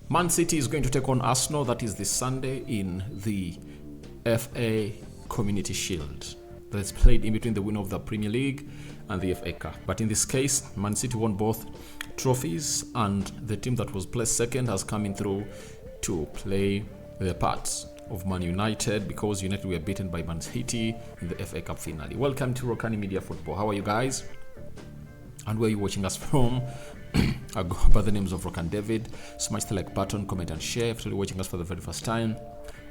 Man City is going to take on Arsenal. That is this Sunday in the FA Community Shield. That's played in between the winner of the Premier League and the FA Cup. But in this case, Man City won both trophies, and the team that was placed second has come in through to play the parts of Man United, because United were beaten by Man City in the FA Cup finale. Welcome to Rokani Media Football. How are you guys? And where are you watching us from? I go by the names of Rokani David. Smash the like button, comment and share. If you're watching us for the very first time,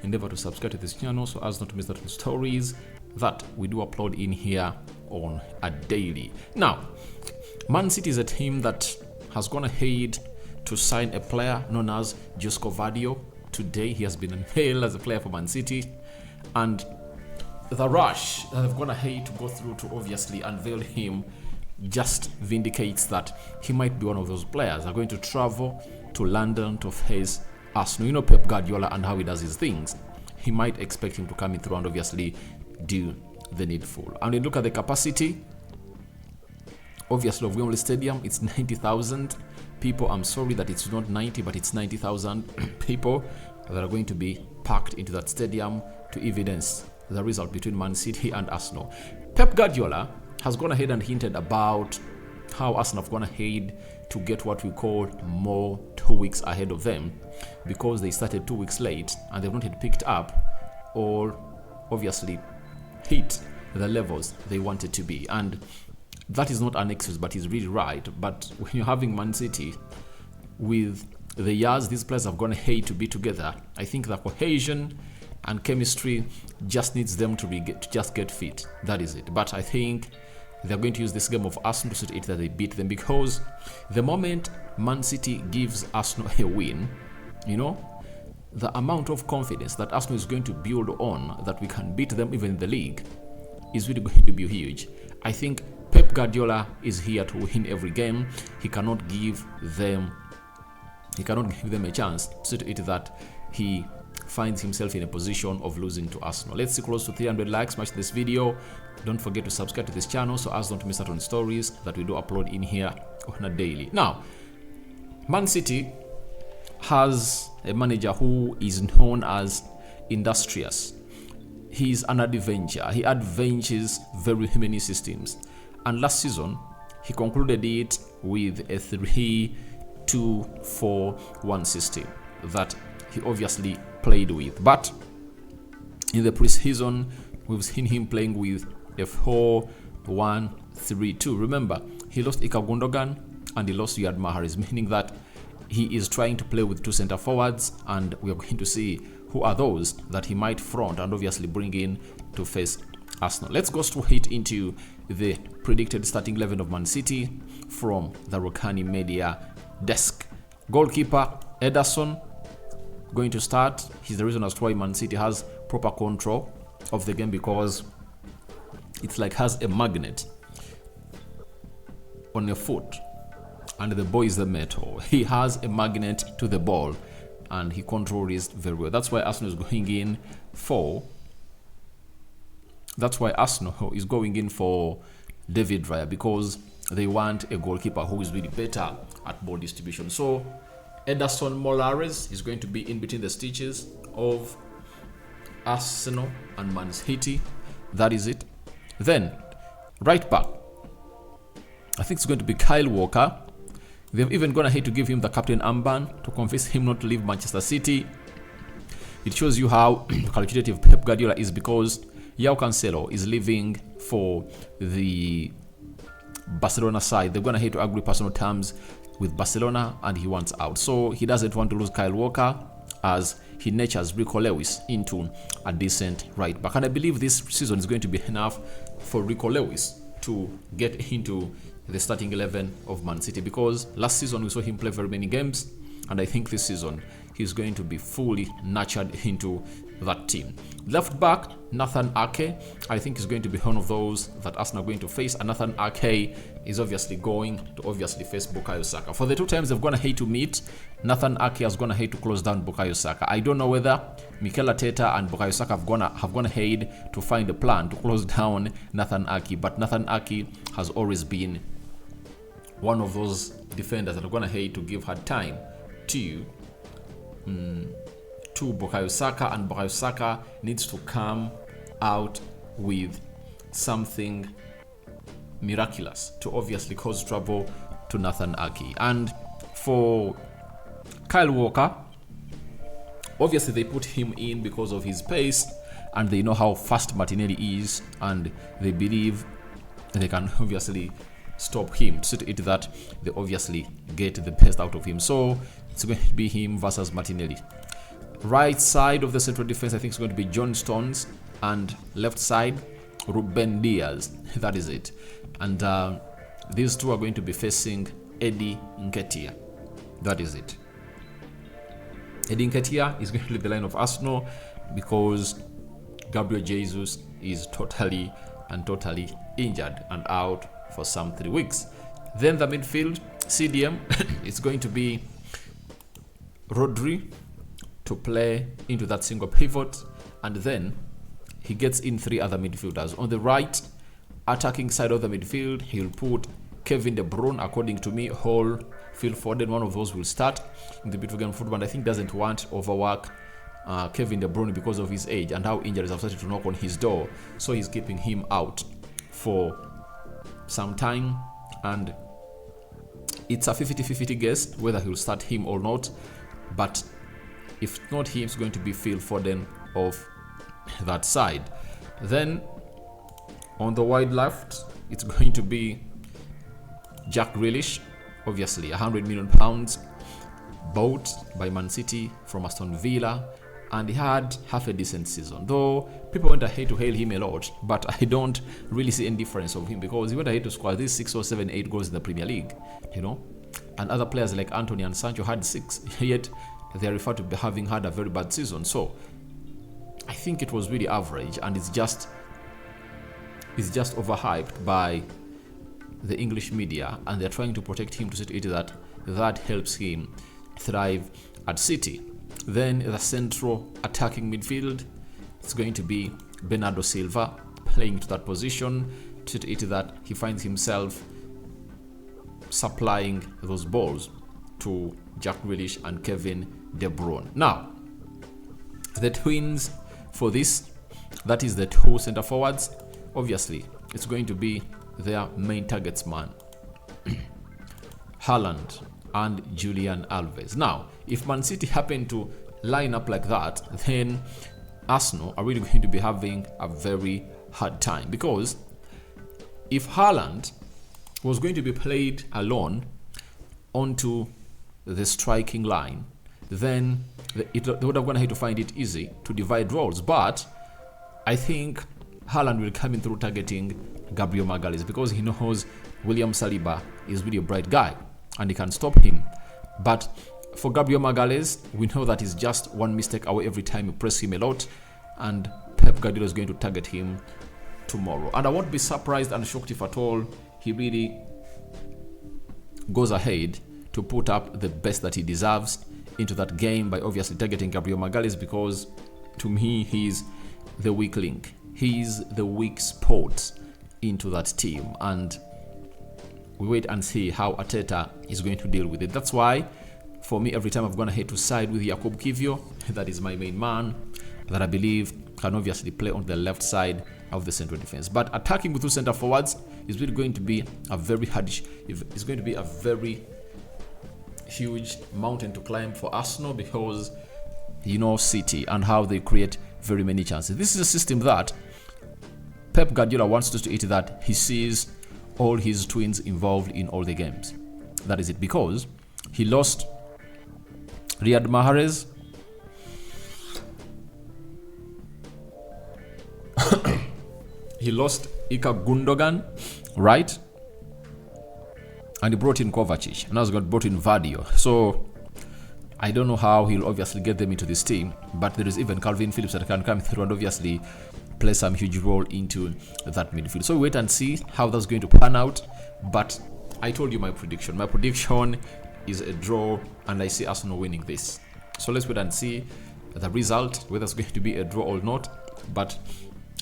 endeavor to subscribe to this channel so as not to miss the stories that we do upload in here on a daily. Now, Man City is a team that has gone ahead to sign a player known as Josko Vadio. Today he has been unveiled as a player for Man City, and the rush that they've gone ahead to go through to obviously unveil him just vindicates that he might be one of those players that are going to travel to London to face Arsenal. You know Pep Guardiola and how he does his things. He might expect him to come in through and obviously do the needful. And we look at the capacity, obviously, of Wembley Stadium. It's 90,000 people. I'm sorry that it's not 90, but it's 90,000 people that are going to be packed into that stadium to evidence the result between Man City and Arsenal. Pep Guardiola has gone ahead and hinted about how Arsenal have gone ahead to get what we call more 2 weeks ahead of them, because they started 2 weeks late and they've not yet picked up or obviously hit the levels they wanted to be. And that is not an excuse, but he's really right. But when you're having Man City, with the years these players have gone ahead to be together, I think the cohesion and chemistry just needs them to just get fit. That is it. But I think they're going to use this game of Arsenal to see it that they beat them, because the moment Man City gives Arsenal a win, you know, the amount of confidence that Arsenal is going to build on that we can beat them even in the league is really going to be huge. I think Pep Guardiola is here to win every game. He cannot give them a chance to see to it that he finds himself in a position of losing to Arsenal. Let's see close to 300 likes. Smash this video. Don't forget to subscribe to this channel so as not to miss out on stories that we do upload in here on a daily. Now, Man City has a manager who is known as industrious. He's an adventure. He adventures very many systems. And last season, he concluded it with a 3-2-4-1 system that he obviously played with. But in the preseason, we've seen him playing with a 4-1-3-2. Remember, he lost Ika Gundogan and he lost Riyad Mahrez, meaning that he is trying to play with two center forwards, and we are going to see who are those that he might front and obviously bring in to face Arsenal. Let's go straight into the predicted starting 11 of Man City from the Rokani Media desk. Goalkeeper Ederson going to start. He's the reason as to why Man City has proper control of the game, because it's like has a magnet on your foot and the ball is the metal. He has a magnet to the ball and he controls it very well. That's why Arsenal is going in for David Raya, because they want a goalkeeper who is really better at ball distribution. So Ederson Molares is going to be in between the stitches of Arsenal and Man City. That is it. Then right back, I think it's going to be Kyle Walker. They've even gone ahead to give him the captain armband to convince him not to leave Manchester City. It shows you how calculative Pep Guardiola is, because João Cancelo is leaving for the Barcelona side. They've gone ahead to agree personal terms with Barcelona and he wants out. So he doesn't want to lose Kyle Walker, as he nurtures Rico Lewis into a decent right back. And I believe this season is going to be enough for Rico Lewis to get into the starting 11 of Man City, because last season we saw him play very many games, and I think this season he's going to be fully nurtured into that team. Left back, Nathan Ake, I think is going to be one of those that Arsenal are going to face, and Nathan Ake is obviously going to face Bukayo Saka. For the two times they've gone ahead to meet, Nathan Ake has gone ahead to close down Bukayo Saka. I don't know whether Mikel Arteta and Bukayo Saka have gone ahead to find a plan to close down Nathan Ake, but Nathan Ake has always been one of those defenders that are going to hate to give her time to to Bukayo Saka, and Bukayo Saka needs to come out with something miraculous to obviously cause trouble to Nathan Ake. And for Kyle Walker, obviously they put him in because of his pace, and they know how fast Martinelli is, and they believe they can obviously stop him. So it that they obviously get the best out of him. So it's going to be him versus Martinelli. Right side of the central defense, I think it's going to be John Stones, and left side Ruben Diaz. That is it. And these two are going to be facing Eddie Nketiah. That is it. Eddie Nketiah is going to lead the line of Arsenal because Gabriel Jesus is totally injured and out for some 3 weeks. Then the midfield, CDM, is going to be Rodri to play into that single pivot, and then he gets in 3 other midfielders. On the right, attacking side of the midfield, he'll put Kevin De Bruyne, according to me, Hall, Phil Foden, one of those will start in the Bitcoin football, and I think doesn't want overwork Kevin De Bruyne because of his age and how injuries have started to knock on his door. So he's keeping him out for some time, and it's a 50-50 guess whether he'll start him or not. But if not him, it's going to be Phil Foden of that side. Then on the wide left, it's going to be Jack Grealish, obviously £100 million bought by Man City from Aston Villa, and he had half a decent season, though people went ahead to hail him a lot, but I don't really see any difference of him because he went ahead to score these 6 or 7, 8 goals in the Premier League, and other players like Anthony and Sancho had 6, yet they are referred to be having had a very bad season. So I think it was really average, and it's just overhyped by the English media, and they're trying to protect him to say that helps him thrive at City. Then the central attacking midfield, it's going to be Bernardo Silva playing to that position, to that he finds himself supplying those balls to Jack Grealish and Kevin De Bruyne. Now, the twins for this, that is the 2 center forwards, obviously it's going to be their main targets man, Haaland and Julian Alves. Now, if Man City happen to line up like that, then Arsenal are really going to be having a very hard time, because if Haaland was going to be played alone onto the striking line, then they would have gone ahead to find it easy to divide roles. But I think Haaland will come in through targeting Gabriel Magalhaes, because he knows William Saliba is really a bright guy and he can stop him. But for Gabriel Magalhaes, we know that he's just one mistake away every time you press him a lot, and Pep Guardiola is going to target him tomorrow. And I won't be surprised and shocked if at all he really goes ahead to put up the best that he deserves into that game by obviously targeting Gabriel Magalhaes, because to me he's the weak link. He's the weak spot into that team, and we wait and see how Arteta is going to deal with it. That's why for me, every time I've gone ahead to side with Jakub Kiwior, that is my main man that I believe can obviously play on the left side of the central defense. But attacking with 2 center forwards is really going to be a very hard, it's going to be a very huge mountain to climb for Arsenal, because City and how they create very many chances. This is a system that Pep Guardiola wants us to eat, that he sees all his twins involved in all the games. That is it, because he lost Riyad Mahrez, he lost Ilkay Gundogan, right? And he brought in Kovacic, and now he's brought in Vadio. So I don't know how he'll obviously get them into this team, but there is even Calvin Phillips that can come through and obviously play some huge role into that midfield. So wait and see how that's going to pan out. But I told you my prediction. My prediction is a draw, and I see Arsenal winning this. So let's wait and see the result, whether it's going to be a draw or not. But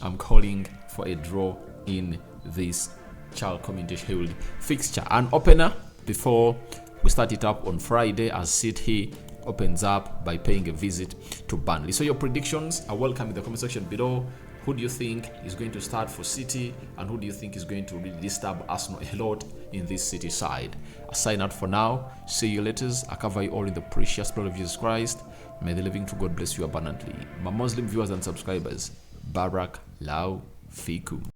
I'm calling for a draw in this Child Community Shield fixture. An opener before we start it up on Friday, as City opens up by paying a visit to Burnley. So your predictions are welcome in the comment section below. Who do you think is going to start for City, and who do you think is going to really disturb Arsenal a lot in this City side? I sign out for now. See you later. I cover you all in the precious blood of Jesus Christ. May the living true God bless you abundantly. My Muslim viewers and subscribers, Barak Lau Fiku.